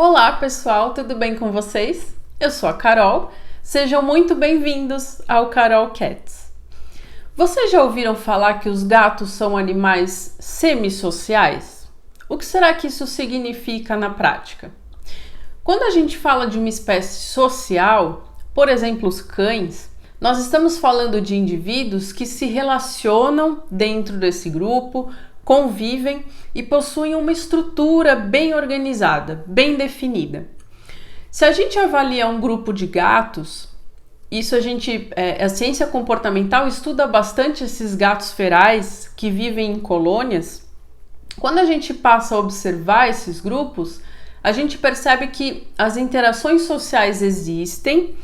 Olá pessoal, tudo bem com vocês? Eu sou a Carol, sejam muito bem-vindos ao Carol Cats. Vocês já ouviram falar que os gatos são animais semissociais? O que será que isso significa na prática? Quando a gente fala de uma espécie social, por exemplo os cães, nós estamos falando de indivíduos que se relacionam dentro desse grupo, convivem e possuem uma estrutura bem organizada, bem definida. Se a gente avalia um grupo de gatos, a ciência comportamental estuda bastante esses gatos ferais que vivem em colônias. Quando a gente passa a observar esses grupos, a gente percebe que as interações sociais existem.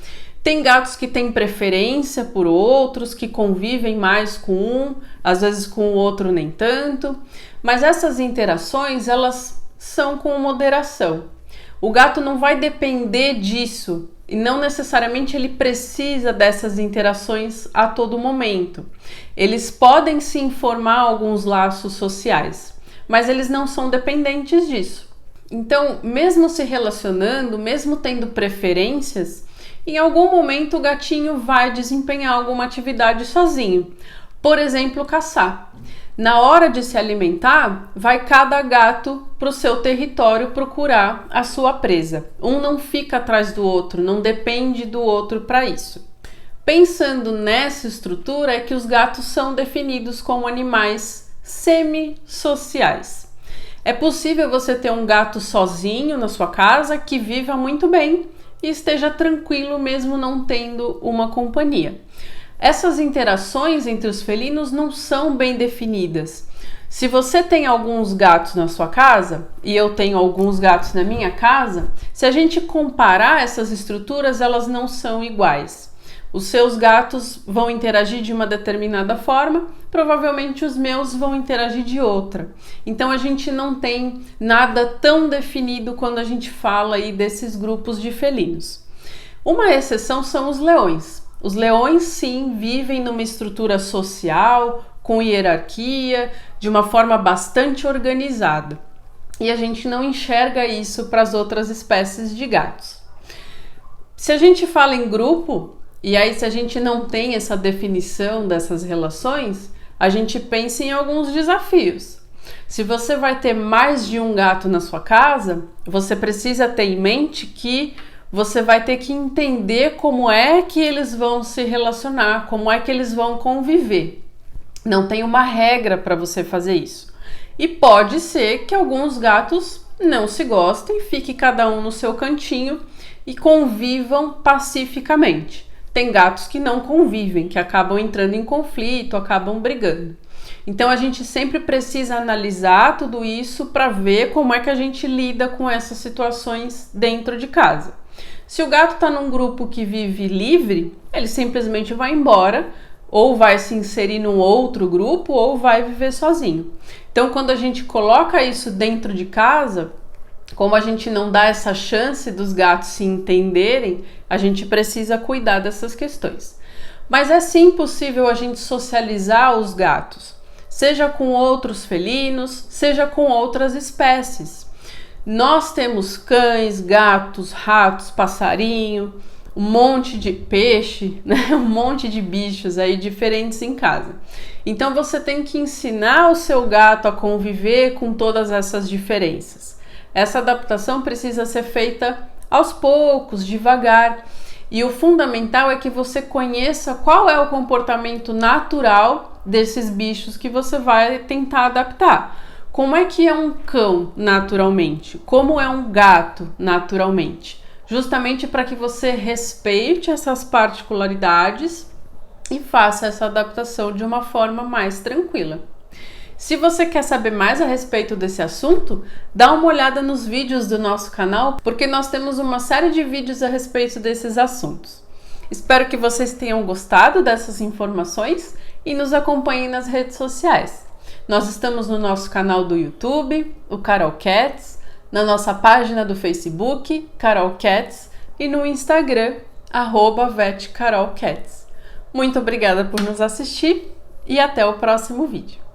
Tem gatos que têm preferência por outros, que convivem mais com um, às vezes com o outro nem tanto, mas essas interações elas são com moderação. O gato não vai depender disso e não necessariamente ele precisa dessas interações a todo momento. Eles podem sim formar alguns laços sociais, mas eles não são dependentes disso. Então, mesmo se relacionando, mesmo tendo preferências, em algum momento o gatinho vai desempenhar alguma atividade sozinho, por exemplo, caçar. Na hora de se alimentar, vai cada gato para o seu território procurar a sua presa. Um não fica atrás do outro, não depende do outro para isso. Pensando nessa estrutura é que os gatos são definidos como animais semissociais. É possível você ter um gato sozinho na sua casa que viva muito bem e esteja tranquilo mesmo não tendo uma companhia. Essas interações entre os felinos não são bem definidas. Se você tem alguns gatos na sua casa e eu tenho alguns gatos na minha casa, se a gente comparar essas estruturas, elas não são iguais. Os seus gatos vão interagir de uma determinada forma, provavelmente os meus vão interagir de outra. Então a gente não tem nada tão definido quando a gente fala aí desses grupos de felinos. Uma exceção são os leões. Os leões sim vivem numa estrutura social, com hierarquia, de uma forma bastante organizada. E a gente não enxerga isso para as outras espécies de gatos. Se a gente fala em grupo, e aí, se a gente não tem essa definição dessas relações, a gente pensa em alguns desafios. Se você vai ter mais de um gato na sua casa, você precisa ter em mente que você vai ter que entender como é que eles vão se relacionar, como é que eles vão conviver. Não tem uma regra para você fazer isso. E pode ser que alguns gatos não se gostem, fique cada um no seu cantinho e convivam pacificamente. Tem gatos que não convivem, que acabam entrando em conflito, acabam brigando. Então a gente sempre precisa analisar tudo isso para ver como é que a gente lida com essas situações dentro de casa. Se o gato está num grupo que vive livre, ele simplesmente vai embora, ou vai se inserir num outro grupo, ou vai viver sozinho. Então quando a gente coloca isso dentro de casa, como a gente não dá essa chance dos gatos se entenderem, a gente precisa cuidar dessas questões. Mas é sim possível a gente socializar os gatos, seja com outros felinos, seja com outras espécies. Nós temos cães, gatos, ratos, passarinho, um monte de peixe, né? Um monte de bichos aí diferentes em casa. Então você tem que ensinar o seu gato a conviver com todas essas diferenças. Essa adaptação precisa ser feita aos poucos, devagar. E o fundamental é que você conheça qual é o comportamento natural desses bichos que você vai tentar adaptar. Como é que é um cão naturalmente? Como é um gato naturalmente? Justamente para que você respeite essas particularidades e faça essa adaptação de uma forma mais tranquila. Se você quer saber mais a respeito desse assunto, dá uma olhada nos vídeos do nosso canal, porque nós temos uma série de vídeos a respeito desses assuntos. Espero que vocês tenham gostado dessas informações e nos acompanhem nas redes sociais. Nós estamos no nosso canal do YouTube, o Carol Cats, na nossa página do Facebook, Carol Cats, e no Instagram, @vetcarolcats. Muito obrigada por nos assistir e até o próximo vídeo.